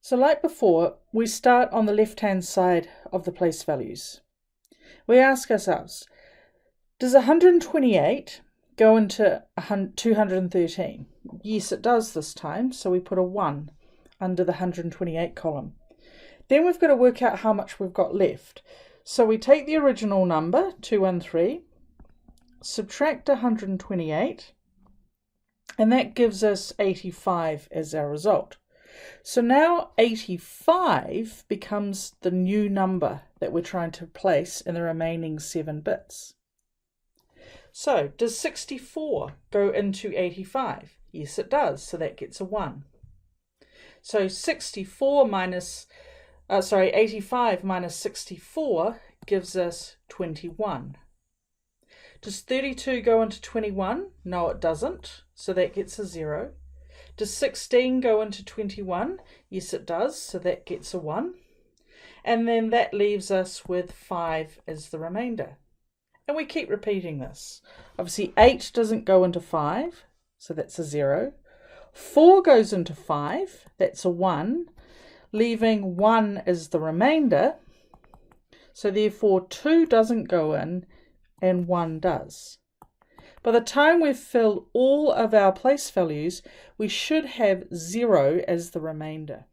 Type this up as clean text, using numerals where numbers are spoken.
So like before, we start on the left-hand side of the place values. We ask ourselves, does 128 go into 213? Yes, it does this time, so we put a 1 under the 128 column. Then we've got to work out how much we've got left. So we take the original number, 213, subtract 128, and that gives us 85 as our result. So now 85 becomes the new number that we're trying to place in the remaining 7 bits. So does 64 go into 85? Yes, it does. So that gets a 1. So 85 minus 64 gives us 21. Does 32 go into 21? No, it doesn't. So that gets a 0. Does 16 go into 21? Yes, it does. So that gets a 1. And then that leaves us with 5 as the remainder. And we keep repeating this. Obviously, 8 doesn't go into 5, so that's a 0. 4 goes into 5, that's a 1, leaving 1 as the remainder. So therefore, 2 doesn't go in, and 1 does. By the time we've filled all of our place values, we should have 0 as the remainder.